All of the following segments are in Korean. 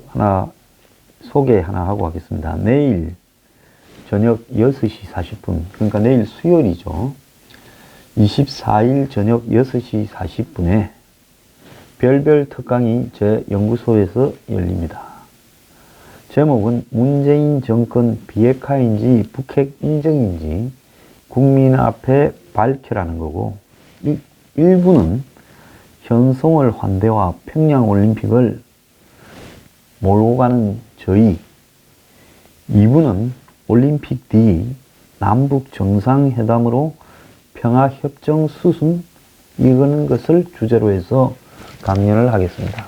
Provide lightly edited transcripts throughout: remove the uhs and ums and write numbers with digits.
하나 소개 하나 하고 가겠습니다. 내일 저녁 6시 40분, 그러니까 내일 수요일이죠. 24일 저녁 6시 40분에 별별 특강이 제 연구소에서 열립니다. 제목은 문재인 정권 비핵화인지 북핵 인정인지 국민 앞에 밝혀라는 거고, 1부는 현송월 환대와 평양올림픽을 몰고 가는 저희, 2부는 올림픽 뒤 남북 정상회담으로 평화협정 수순 이거는 것을 주제로 해서 강연을 하겠습니다.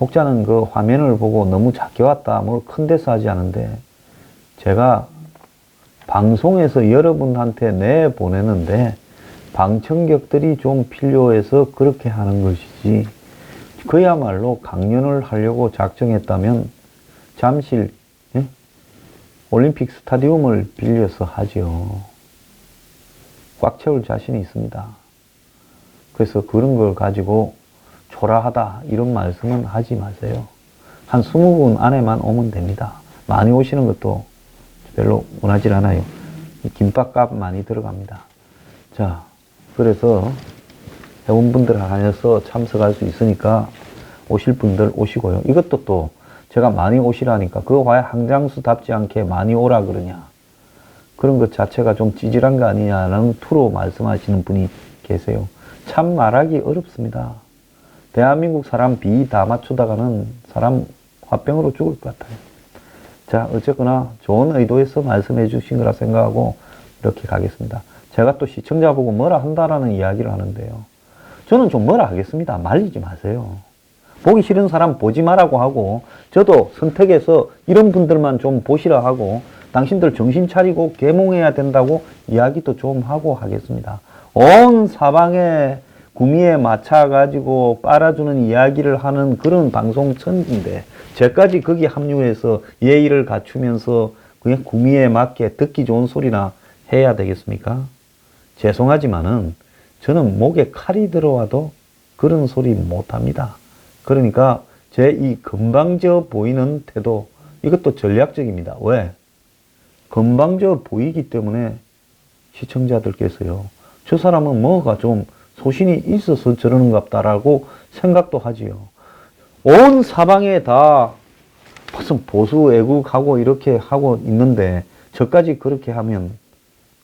혹자는 그 화면을 보고 너무 작게 왔다, 뭐 큰 데서 하지 않은데, 제가 방송에서 여러분한테 내보내는데 방청객들이 좀 필요해서 그렇게 하는 것이지, 그야말로 강연을 하려고 작정했다면 잠실 올림픽 스타디움을 빌려서 하죠. 꽉 채울 자신이 있습니다. 그래서 그런 걸 가지고 초라하다 이런 말씀은 하지 마세요. 한 20분 안에만 오면 됩니다. 많이 오시는 것도 별로 원하지 않아요. 김밥값 많이 들어갑니다. 자, 그래서 회원분들 안에서 참석할 수 있으니까 오실 분들 오시고요. 이것도 또 제가 많이 오시라니까 그거 왜 항장수답지 않게 많이 오라 그러냐, 그런 것 자체가 좀 찌질한 거 아니냐라는 투로 말씀하시는 분이 계세요. 참 말하기 어렵습니다. 대한민국 사람 비 다 맞추다가는 사람 화병으로 죽을 것 같아요. 자, 어쨌거나 좋은 의도에서 말씀해 주신 거라 생각하고 이렇게 가겠습니다. 제가 또 시청자 보고 뭐라 한다라는 이야기를 하는데요. 저는 좀 뭐라 하겠습니다. 말리지 마세요. 보기 싫은 사람 보지 말라고 하고, 저도 선택해서 이런 분들만 좀 보시라 하고, 당신들 정신 차리고 계몽해야 된다고 이야기도 좀 하고 하겠습니다. 온 사방에 구미에 맞춰가지고 빨아주는 이야기를 하는 그런 방송 천지인데, 저까지 거기 합류해서 예의를 갖추면서 그냥 구미에 맞게 듣기 좋은 소리나 해야 되겠습니까? 죄송하지만은 저는 목에 칼이 들어와도 그런 소리 못합니다. 그러니까 제 이 건방져 보이는 태도, 이것도 전략적입니다. 왜? 건방져 보이기 때문에 시청자들께서요, 저 사람은 뭐가 좀 소신이 있어서 저러는갑다라고 생각도 하지요. 온 사방에 다 무슨 보수 애국하고 이렇게 하고 있는데 저까지 그렇게 하면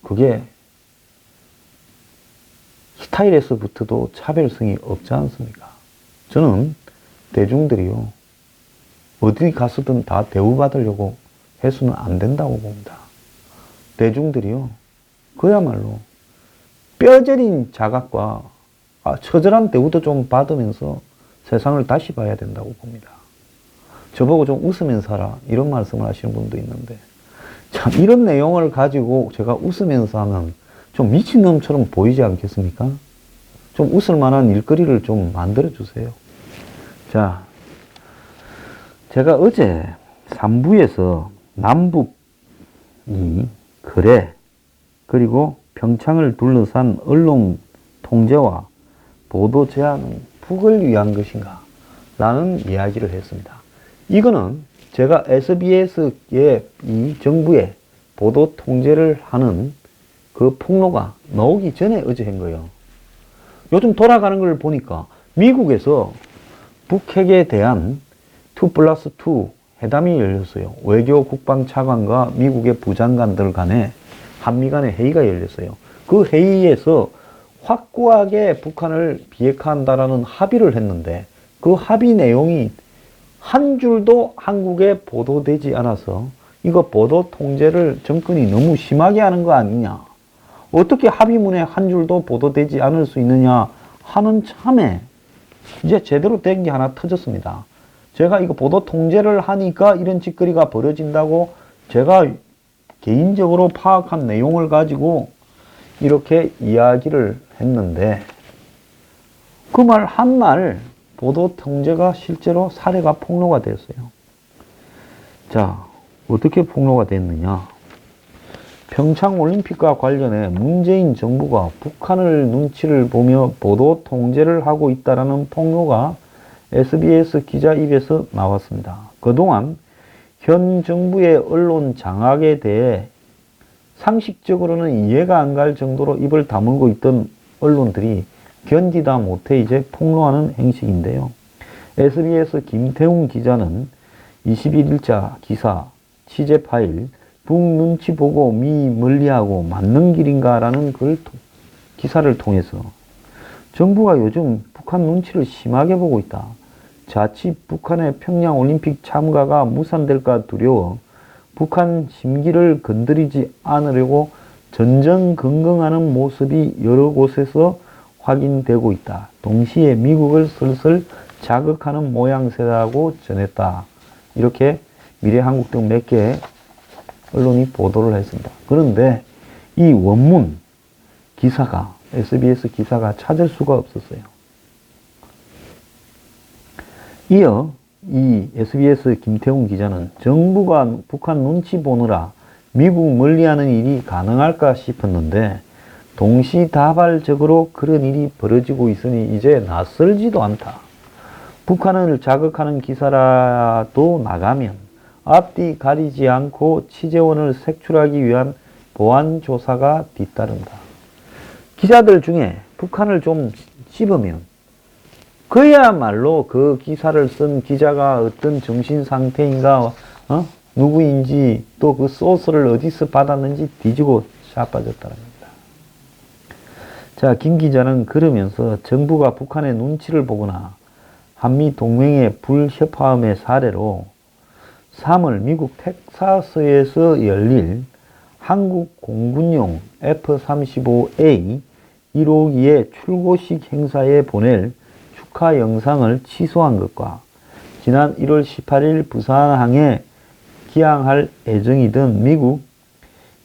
그게 스타일에서부터도 차별성이 없지 않습니까? 저는 대중들이요, 어디 가서든 다 대우받으려고 해서는 안 된다고 봅니다. 대중들이요, 그야말로 뼈저린 자각과 처절한 대우도 좀 받으면서 세상을 다시 봐야 된다고 봅니다. 저보고 좀 웃으면서 하라 이런 말씀을 하시는 분도 있는데, 참 이런 내용을 가지고 제가 웃으면서 하면 좀 미친놈처럼 보이지 않겠습니까? 좀 웃을 만한 일거리를 좀 만들어 주세요. 자, 제가 어제 3부에서 남북이 거래, 그리고 평창을 둘러싼 언론 통제와 보도 제한은 북을 위한 것인가 라는 이야기를 했습니다. 이거는 제가 SBS의 이 정부의 보도 통제를 하는 그 폭로가 나오기 전에 어제 한 거예요. 요즘 돌아가는 걸 보니까 미국에서 북핵에 대한 2+2 회담이 열렸어요. 외교 국방차관과 미국의 부장관들 간에 한미 간의 회의가 열렸어요. 그 회의에서 확고하게 북한을 비핵화한다라는 합의를 했는데, 그 합의 내용이 한 줄도 한국에 보도되지 않아서 이거 보도 통제를 정권이 너무 심하게 하는 거 아니냐, 어떻게 합의문에 한 줄도 보도되지 않을 수 있느냐 하는 참에 이제 제대로 된 게 하나 터졌습니다. 제가 이거 보도 통제를 하니까 이런 짓거리가 벌어진다고 제가 개인적으로 파악한 내용을 가지고 이렇게 이야기를 했는데, 그 말 한 말 보도 통제가 실제로 사례가 폭로가 됐어요. 자, 어떻게 폭로가 됐느냐. 평창올림픽과 관련해 문재인 정부가 북한을 눈치를 보며 보도 통제를 하고 있다는 폭로가 SBS 기자 입에서 나왔습니다. 그동안 현 정부의 언론 장악에 대해 상식적으로는 이해가 안 갈 정도로 입을 다물고 있던 언론들이 견디다 못해 이제 폭로하는 행식인데요. SBS 김태웅 기자는 21일자 기사 취재 파일 북 눈치 보고 미 멀리하고 맞는 길인가 라는 기사를 통해서 정부가 요즘 북한 눈치를 심하게 보고 있다. 자칫 북한의 평양올림픽 참가가 무산될까 두려워 북한 심기를 건드리지 않으려고 전전긍긍하는 모습이 여러 곳에서 확인되고 있다. 동시에 미국을 슬슬 자극하는 모양새라고 전했다. 이렇게 미래한국 등 몇 개의 언론이 보도를 했습니다. 그런데 이 원문 기사가 SBS 기사가 찾을 수가 없었어요. 이어 이 SBS 김태웅 기자는 정부가 북한 눈치 보느라 미국 멀리하는 일이 가능할까 싶었는데 동시다발적으로 그런 일이 벌어지고 있으니 이제 낯설지도 않다. 북한을 자극하는 기사라도 나가면 앞뒤 가리지 않고 취재원을 색출하기 위한 보안 조사가 뒤따른다. 기자들 중에 북한을 좀 씹으면 그야말로 그 기사를 쓴 기자가 어떤 정신 상태인가, 누구인지 또 그 소스를 어디서 받았는지 뒤지고 자빠졌다는 겁니다. 자, 김 기자는 그러면서 정부가 북한의 눈치를 보거나 한미 동맹의 불협화음의 사례로 3월 미국 텍사스에서 열릴 한국 공군용 F-35A 1호기의 출고식 행사에 보낼 축하 영상을 취소한 것과 지난 1월 18일 부산항에 기항할 예정이던 미국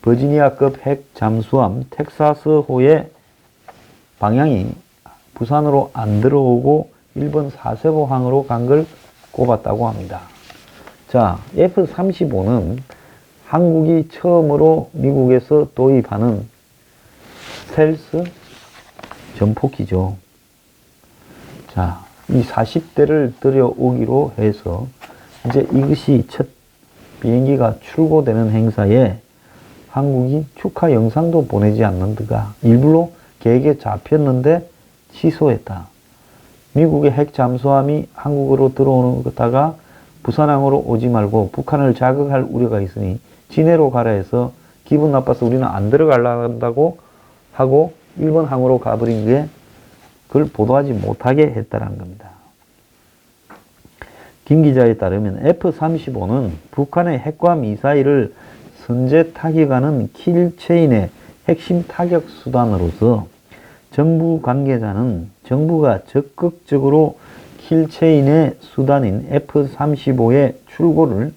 버지니아급 핵 잠수함 텍사스호의 방향이 부산으로 안 들어오고 일본 사세보항으로 간 걸 꼽았다고 합니다. 자, F-35는 한국이 처음으로 미국에서 도입하는 스텔스 전폭기죠. 자, 이 40대를 들여오기로 해서 이제 이것이 첫 비행기가 출고되는 행사에 한국이 축하 영상도 보내지 않는다가 일부러 계획에 잡혔는데 취소했다. 미국의 핵 잠수함이 한국으로 들어오는 것다가 부산항으로 오지 말고 북한을 자극할 우려가 있으니 진해로 가라 해서 기분 나빠서 우리는 안 들어가려고 한다고 하고 일본 항으로 가버린 게 그걸 보도하지 못하게 했다는 겁니다. 김 기자에 따르면 F-35는 북한의 핵과 미사일을 선제 타격하는 킬체인의 핵심 타격 수단으로서 정부 관계자는 정부가 적극적으로 킬체인의 수단인 F-35의 출고를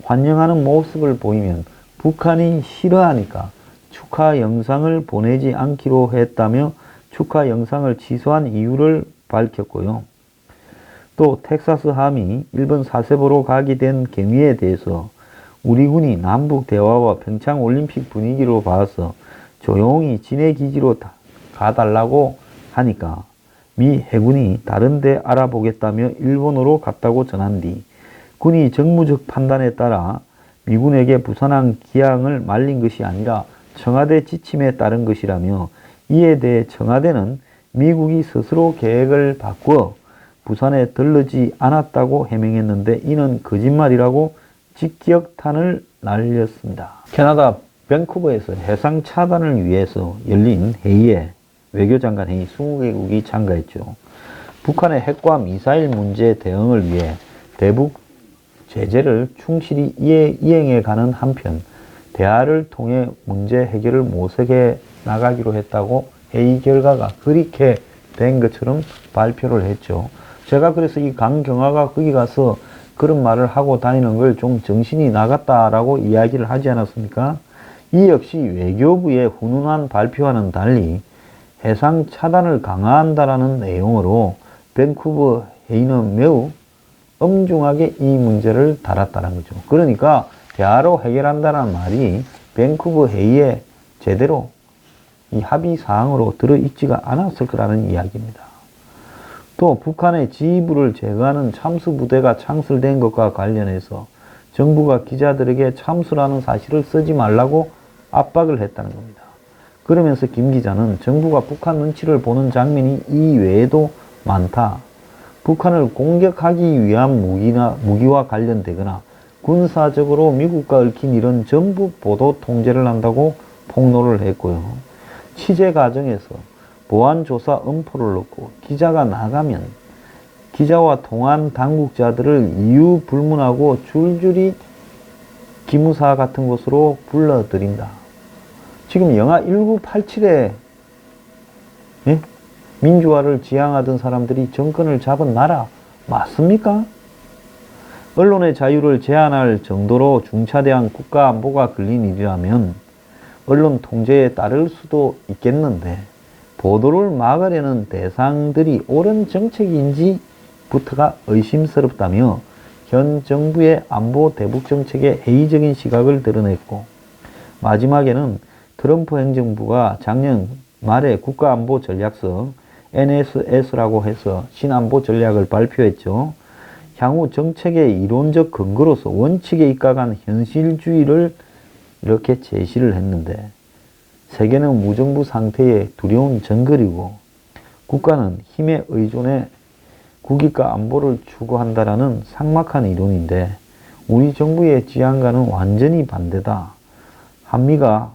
환영하는 모습을 보이면 북한이 싫어하니까 축하 영상을 보내지 않기로 했다며 축하 영상을 취소한 이유를 밝혔고요. 또 텍사스함이 일본 사세보로 가게 된 경위에 대해서 우리 군이 남북 대화와 평창올림픽 분위기로 봐서 조용히 진해 기지로 가달라고 하니까 미 해군이 다른 데 알아보겠다며 일본으로 갔다고 전한 뒤 군이 정무적 판단에 따라 미군에게 부산항 기항을 말린 것이 아니라 청와대 지침에 따른 것이라며 이에 대해 청와대는 미국이 스스로 계획을 바꾸어 부산에 들르지 않았다고 해명했는데 이는 거짓말이라고 직격탄을 날렸습니다. 캐나다 밴쿠버에서 해상 차단을 위해서 열린 회의에 외교장관 회의 20개국이 참가했죠. 북한의 핵과 미사일 문제 대응을 위해 대북 제재를 충실히 이행해가는 한편 대화를 통해 문제 해결을 모색해 나가기로 했다고 회의 결과가 그렇게 된 것처럼 발표를 했죠. 제가 그래서 이 강경화가 거기 가서 그런 말을 하고 다니는 걸 좀 정신이 나갔다라고 이야기를 하지 않았습니까? 이 역시 외교부의 훈훈한 발표와는 달리 해상 차단을 강화한다라는 내용으로 밴쿠버 회의는 매우 엄중하게 이 문제를 다뤘다는 거죠. 그러니까 대화로 해결한다는 말이 밴쿠버 회의에 제대로 이 합의 사항으로 들어있지가 않았을 거라는 이야기입니다. 또 북한의 지휘부를 제거하는 참수부대가 창설된 것과 관련해서 정부가 기자들에게 참수라는 사실을 쓰지 말라고 압박을 했다는 겁니다. 그러면서 김 기자는 정부가 북한 눈치를 보는 장면이 이 외에도 많다. 북한을 공격하기 위한 무기와 관련되거나 군사적으로 미국과 얽힌 일은 전부 보도 통제를 한다고 폭로를 했고요. 취재 과정에서 보안조사 음포를 넣고 기자가 나가면 기자와 통한 당국자들을 이유 불문하고 줄줄이 기무사 같은 곳으로 불러들인다. 지금 영하 1987에 민주화를 지향하던 사람들이 정권을 잡은 나라 맞습니까? 언론의 자유를 제한할 정도로 중차대한 국가안보가 걸린 일이라면 언론 통제에 따를 수도 있겠는데 보도를 막으려는 대상들이 옳은 정책인지부터가 의심스럽다며 현 정부의 안보 대북 정책에 회의적인 시각을 드러냈고 마지막에는 트럼프 행정부가 작년 말에 국가안보 전략서 NSS라고 해서 신안보 전략을 발표했죠. 향후 정책의 이론적 근거로서 원칙에 입각한 현실주의를 이렇게 제시를 했는데 세계는 무정부 상태의 두려운 정글이고 국가는 힘에 의존해 국익과 안보를 추구한다라는 삭막한 이론인데 우리 정부의 지향과는 완전히 반대다. 한미가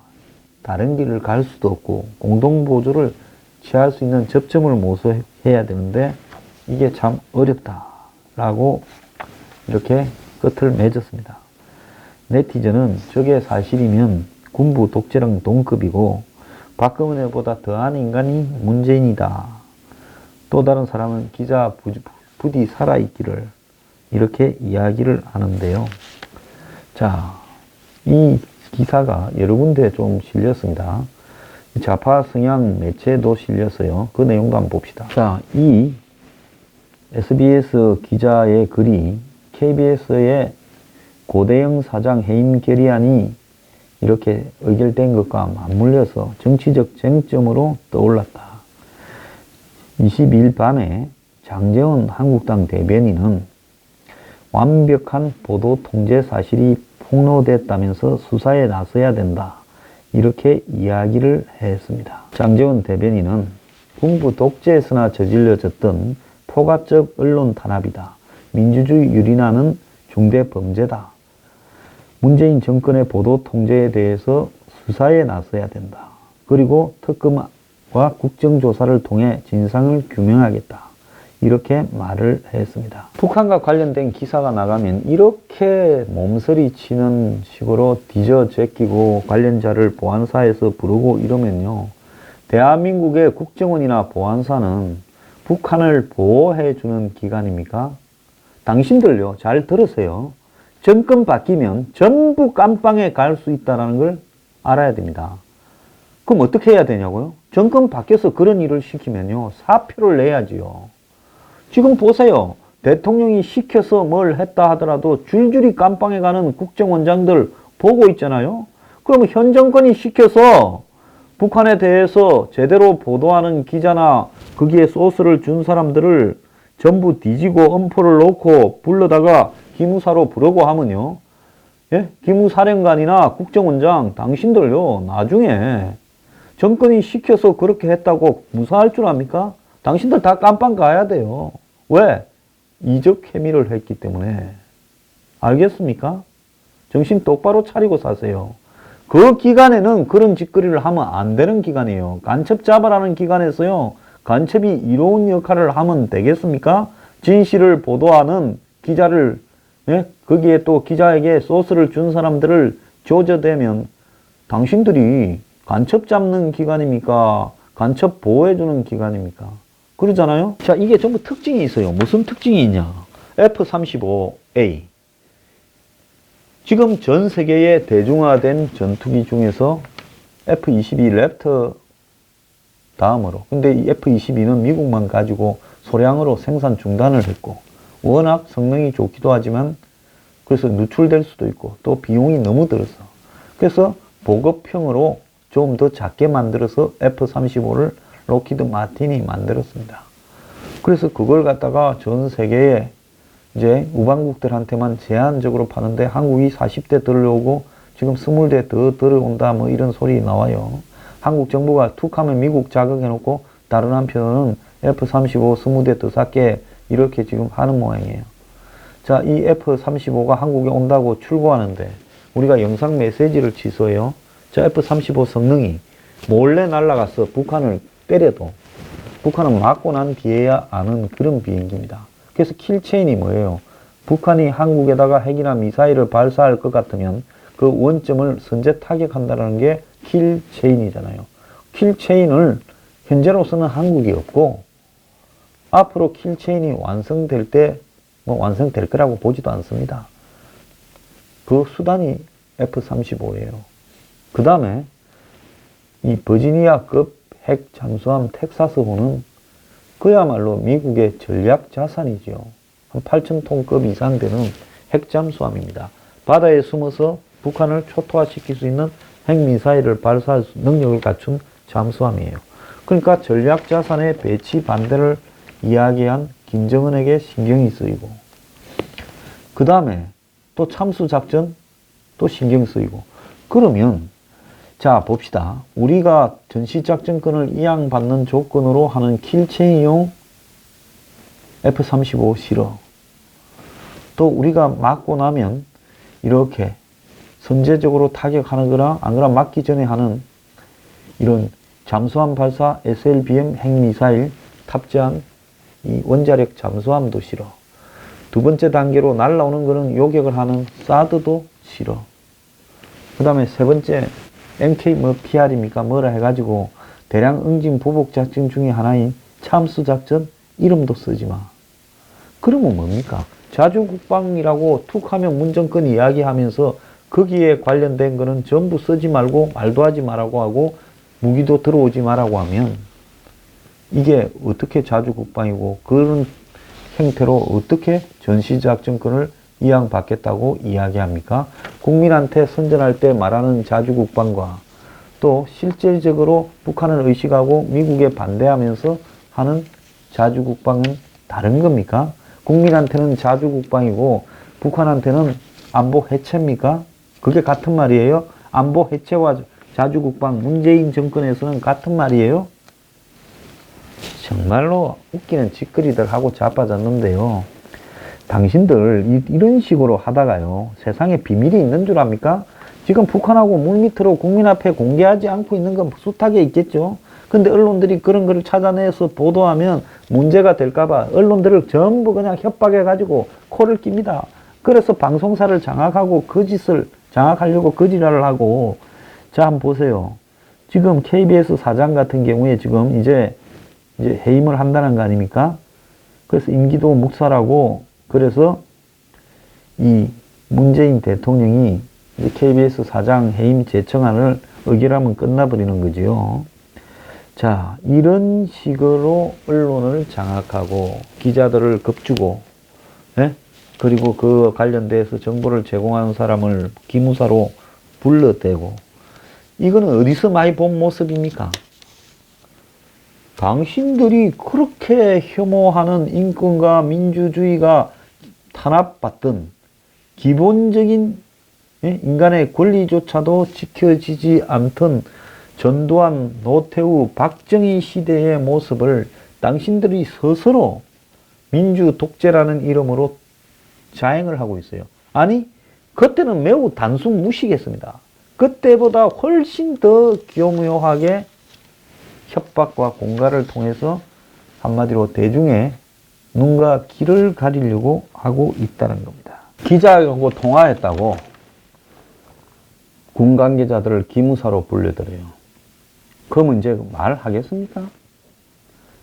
다른 길을 갈 수도 없고 공동보조를 취할 수 있는 접점을 모색해야 되는데 이게 참 어렵다라고 이렇게 끝을 맺었습니다. 네티즌은 저게 사실이면 군부 독재랑 동급이고 박근혜보다 더한 인간이 문재인이다. 또 다른 사람은 기자 부디 살아있기를 이렇게 이야기를 하는데요. 자, 이 기사가 여러 군데 좀 실렸습니다. 좌파 성향 매체도 실렸어요. 그 내용도 한번 봅시다. 자, 이 SBS 기자의 글이 KBS의 고대영 사장 해임 결의안이 이렇게 의결된 것과 맞물려서 정치적 쟁점으로 떠올랐다. 22일 밤에 장제원 한국당 대변인은 완벽한 보도 통제 사실이 폭로됐다면서 수사에 나서야 된다. 이렇게 이야기를 했습니다. 장제원 대변인은 군부 독재에서나 저질러졌던 포괄적 언론 탄압이다. 민주주의 유린하는 중대 범죄다. 문재인 정권의 보도 통제에 대해서 수사에 나서야 된다. 그리고 특검과 국정조사를 통해 진상을 규명하겠다. 이렇게 말을 했습니다. 북한과 관련된 기사가 나가면 이렇게 몸서리 치는 식으로 뒤져 제끼고 관련자를 보안사에서 부르고 이러면요. 대한민국의 국정원이나 보안사는 북한을 보호해주는 기관입니까? 당신들요, 잘 들으세요. 정권 바뀌면 전부 깜빵에 갈 수 있다는 걸 알아야 됩니다. 그럼 어떻게 해야 되냐고요? 정권 바뀌어서 그런 일을 시키면요, 사표를 내야지요. 지금 보세요. 대통령이 시켜서 뭘 했다 하더라도 줄줄이 깜빵에 가는 국정원장들 보고 있잖아요. 그러면 현 정권이 시켜서 북한에 대해서 제대로 보도하는 기자나 거기에 소스를 준 사람들을 전부 뒤지고 엄포를 놓고 불러다가 기무사로 부르고 하면요. 예? 기무사령관이나 국정원장 당신들요. 나중에 정권이 시켜서 그렇게 했다고 무사할 줄 압니까? 당신들 다 깜빵 가야 돼요. 왜? 이적 혐의를 했기 때문에. 알겠습니까? 정신 똑바로 차리고 사세요. 그 기간에는 그런 짓거리를 하면 안 되는 기간이에요. 간첩 잡아라는 기간에서요. 간첩이 이로운 역할을 하면 되겠습니까? 진실을 보도하는 기자를, 예? 거기에 또 기자에게 소스를 준 사람들을 조져대면 당신들이 간첩 잡는 기관입니까? 간첩 보호해주는 기관입니까? 그러잖아요? 자, 이게 전부 특징이 있어요. 무슨 특징이 있냐? F-35A. 지금 전 세계에 대중화된 전투기 중에서 F-22 랩터 다음으로. 근데 이 F-22는 미국만 가지고 소량으로 생산 중단을 했고, 워낙 성능이 좋기도 하지만, 그래서 누출될 수도 있고, 또 비용이 너무 들어서. 그래서 보급형으로 좀 더 작게 만들어서 F-35를 로키드 마틴이 만들었습니다. 그래서 그걸 갖다가 전 세계에 이제 우방국들한테만 제한적으로 파는데 한국이 40대 들어오고 지금 20대 더 들어온다 뭐 이런 소리 나와요. 한국 정부가 툭하면 미국 자극해놓고 다른 한편은 F-35 20대 더 sat게 이렇게 지금 하는 모양이에요. 자, 이 F-35가 한국에 온다고 출고하는데 우리가 영상 메시지를 취소해요. 자, F-35 성능이 몰래 날아가서 북한을 때려도 북한은 맞고 난 뒤에야 아는 그런 비행기입니다. 그래서 킬체인이 뭐예요? 북한이 한국에다가 핵이나 미사일을 발사할 것 같으면 그 원점을 선제 타격한다는 게 킬체인이잖아요. 킬체인을 현재로서는 한국이 없고 앞으로 킬체인이 완성될 때 뭐 완성될 거라고 보지도 않습니다. 그 수단이 F-35예요. 그 다음에 이 버지니아급 핵 잠수함 텍사스호는 그야말로 미국의 전략 자산이지요. 한 8,000톤급 이상 되는 핵 잠수함입니다. 바다에 숨어서 북한을 초토화시킬 수 있는 핵미사일을 발사할 능력을 갖춘 잠수함이에요. 그러니까 전략 자산의 배치 반대를 이야기한 김정은에게 신경이 쓰이고, 그 다음에 또 참수작전 또 신경 쓰이고. 그러면 자 봅시다. 우리가 전시작전권을 이양받는 조건으로 하는 킬체인용 F-35 실어. 또 우리가 맞고 나면 이렇게 선제적으로 타격하는 거랑 안 그러면 맞기 전에 하는 이런 잠수함 발사 SLBM 핵미사일 탑재한 이 원자력 잠수함도 싫어. 두 번째 단계로 날라오는 거는 요격을 하는 사드도 싫어. 그 다음에 세 번째 MK 뭐 PR입니까 뭐라 해가지고 대량 응징 보복 작전 중에 하나인 참수 작전 이름도 쓰지 마. 그러면 뭡니까? 자주국방이라고 툭 하면 문정권 이야기하면서 거기에 관련된 거는 전부 쓰지 말고 말도 하지 말라고 하고 무기도 들어오지 말라고 하면 이게 어떻게 자주국방이고 그런 형태로 어떻게 전시작전권을 이양받겠다고 이야기합니까? 국민한테 선전할 때 말하는 자주국방과 또 실질적으로 북한을 의식하고 미국에 반대하면서 하는 자주국방은 다른 겁니까? 국민한테는 자주국방이고 북한한테는 안보 해체입니까? 그게 같은 말이에요? 안보 해체와 자주국방 문재인 정권에서는 같은 말이에요? 정말로 웃기는 짓거리들 하고 자빠졌는데요. 당신들 이런 식으로 하다가요. 세상에 비밀이 있는 줄 압니까? 지금 북한하고 물밑으로 국민 앞에 공개하지 않고 있는 건 숱하게 있겠죠. 근데 언론들이 그런 거를 찾아내서 보도하면 문제가 될까봐 언론들을 전부 그냥 협박해가지고 코를 낍니다. 그래서 방송사를 장악하고 거짓을 장악하려고 거짓말을 하고. 자, 한번 보세요. 지금 KBS 사장 같은 경우에 지금 이제 해임을 한다는 거 아닙니까? 그래서 임기도 묵살하고, 그래서 이 문재인 대통령이 KBS 사장 해임 제청안을 의결하면 끝나버리는 거지요. 자, 이런 식으로 언론을 장악하고 기자들을 겁주고, 예? 그리고 그 관련돼서 정보를 제공하는 사람을 기무사로 불러대고, 이거는 어디서 많이 본 모습입니까? 당신들이 그렇게 혐오하는 인권과 민주주의가 탄압받던 기본적인 인간의 권리조차도 지켜지지 않던 전두환, 노태우, 박정희 시대의 모습을 당신들이 스스로 민주 독재라는 이름으로 자행을 하고 있어요. 아니, 그때는 매우 단순 무식했습니다. 그때보다 훨씬 더 교묘하게 협박과 공갈을 통해서 한마디로 대중의 눈과 귀를 가리려고 하고 있다는 겁니다. 기자하고 통화했다고 군 관계자들을 기무사로 불러들여요. 그 문제 말하겠습니까?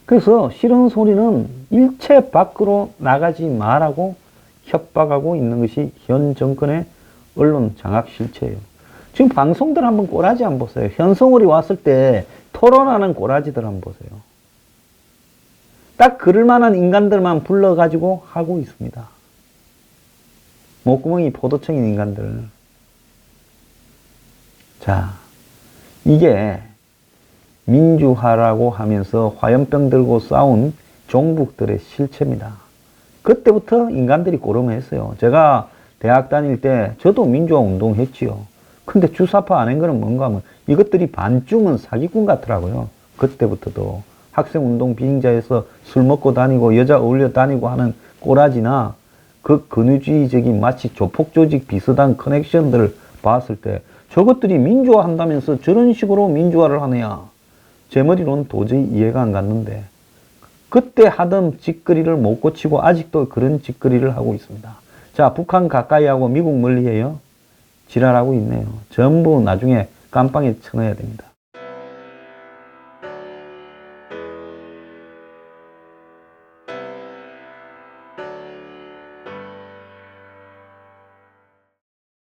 그래서 싫은 소리는 일체 밖으로 나가지 말라고 협박하고 있는 것이 현 정권의 언론 장악 실체예요. 지금 방송들 한번 꼬라지 한번 보세요. 현성월이 왔을 때 토론하는 꼬라지들 한번 보세요. 딱 그럴 만한 인간들만 불러가지고 하고 있습니다. 목구멍이 포도청인 인간들. 자, 이게 민주화라고 하면서 화염병 들고 싸운 종북들의 실체입니다. 그때부터 인간들이 꼬름했어요. 제가 대학 다닐 때 저도 민주화 운동 했지요. 근데 주사파 안 한 거는 뭔가 하면 이것들이 반쯤은 사기꾼 같더라고요. 그때부터도 학생운동 비행자에서 술 먹고 다니고 여자 어울려 다니고 하는 꼬라지나 그 근위주의적인 마치 조폭조직 비슷한 커넥션들을 봤을 때 저것들이 민주화 한다면서 저런 식으로 민주화를 하느냐. 제 머리로는 도저히 이해가 안 갔는데 그때 하던 짓거리를 못 고치고 아직도 그런 짓거리를 하고 있습니다. 자, 북한 가까이 하고 미국 멀리 해요. 지랄하고 있네요. 전부 나중에 깜빵에 쳐넣어야 됩니다.